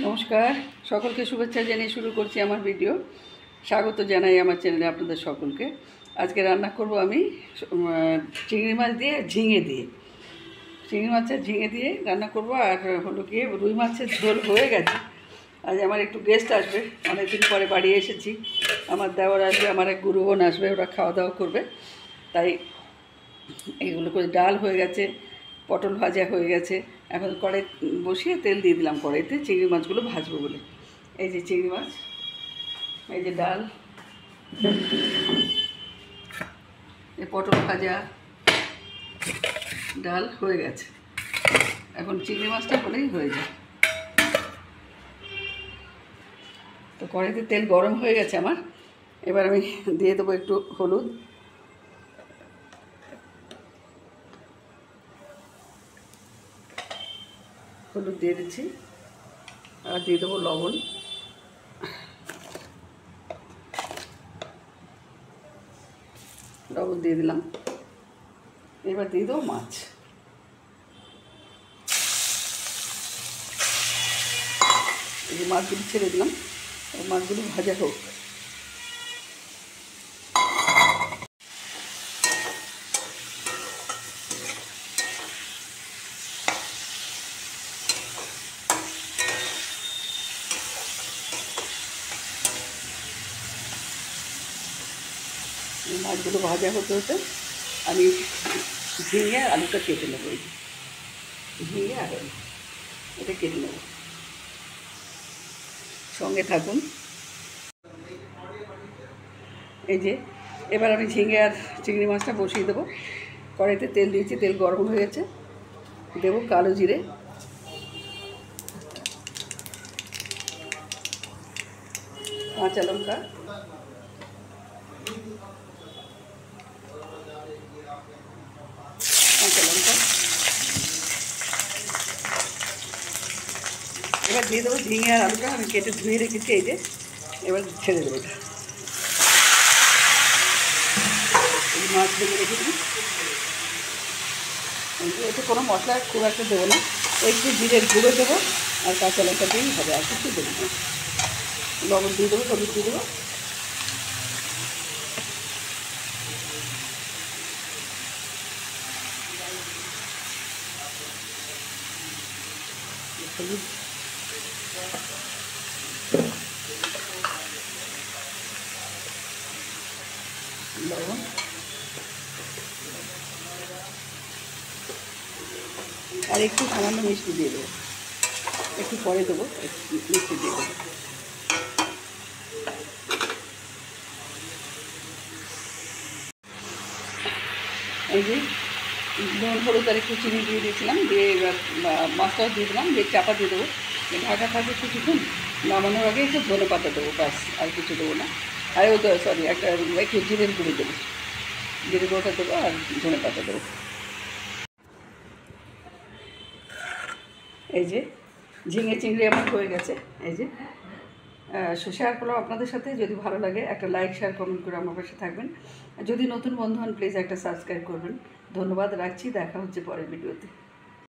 নমস্কার, সকলকে শুভেচ্ছা জানিয়ে শুরু করছি আমার ভিডিও। স্বাগত জানাই আমার চ্যানেলে আপনাদের সকলকে। আজকে রান্না করব আমি চিংড়ি মাছ দিয়ে ঝিঙে দিয়ে, চিংড়ি মাছের ঝিঙে দিয়ে রান্না করব। আর হলো গিয়ে রুই মাছের ঝোল হয়ে গেছে। আজ আমার একটু গেস্ট আসবে, অনেকদিন পরে বাড়ি এসেছি। আমার দেওর আসবে, আমার এক গুরু বোন আসবে, ওরা খাওয়া দাওয়া করবে। তাই এগুলো করে ডাল হয়ে গেছে, পটল ভাজা হয়ে গেছে। এখন কড়াই বসিয়ে তেল দিয়ে দিলাম কড়াইতে চিংড়ি মাছগুলো ভাজবো বলে। এই যে চিংড়ি মাছ, এই যে ডাল, এই পটল ভাজা, ডাল হয়ে গেছে। এখন চিংড়ি মাছটা হলেই হয়ে যায়। তো কড়াইতে তেল গরম হয়ে গেছে আমার। এবার আমি দিয়ে দেবো একটু হলুদ, হলুদ দিয়ে দিচ্ছি। আর দিয়ে দেবো লবণ, লবণ দিয়ে দিলাম। এবার দিয়ে দেবো মাছ। এই যে মাছগুলো ছেড়ে দিলাম, মাছগুলো ভাজা হোক। মাছগুলো ভাজা হতে হতে আমি ঝিঙে আলুটা কেটে নেবো। এই ঝিঙে আর আলু এটা কেটে নেব, সঙ্গে থাকুন। এই যে এবার আমি ঝিঙে আর চিংড়ি মাছটা বসিয়ে দেবো। কড়াইতে তেল দিয়েছি, তেল গরম হয়ে গেছে। দেবো কালো জিরে, কাঁচা লঙ্কা, এবার দিয়ে দেবো ঝিঙে আর আলুটা আমি কেটে ধুয়ে রেখেছি। এই যে এবার ছেড়ে দেবো এটা। এই মাছ ভেজে রেখেছি। এতে কোনো মশলা খুব একটা দেবো না, একটু জিরের গুঁড়ো দেবো আর কাঁচা লঙ্কা দিয়েই হবে, আর কিছু দেবো না। লবণ দিয়ে দেবো, হলুদ দিয়ে দেবো। হলুদ, লবণ, আর একটু সামান্য মিষ্টি দিয়ে দেবো। একটু পরে দেবো, মিষ্টি দিয়ে দেবো। এই যে নুন হলুদ আর একটু চিনি দিয়ে দিয়েছিলাম, দিয়ে এবার মাছটাও দিয়ে দিলাম, দিয়ে চাপা দিয়ে দেবো। ঢাকা থাকবে কিছুক্ষণ, নামানোর আগে একটু ধনে পাতা দেবো, ব্যাস, আর কিছু দেবো না। আর ও সরি, একটু জিরের গুঁড়ো দেবো, জিরে গুঁড়োটা দেবো আর ধনে পাতা দেবো। এই যে ঝিঙে চিংড়ি আমার হয়ে গেছে। এই যে শেয়ার করলাম আপনাদের সাথে। যদি ভালো লাগে একটা লাইক, শেয়ার, কমেন্ট করে আমার পাশে থাকবেন। যদি নতুন বন্ধু হন প্লিজ একটা সাবস্ক্রাইব করবেন। ধন্যবাদ, রাখছি। দেখা হচ্ছে পরের ভিডিওতে।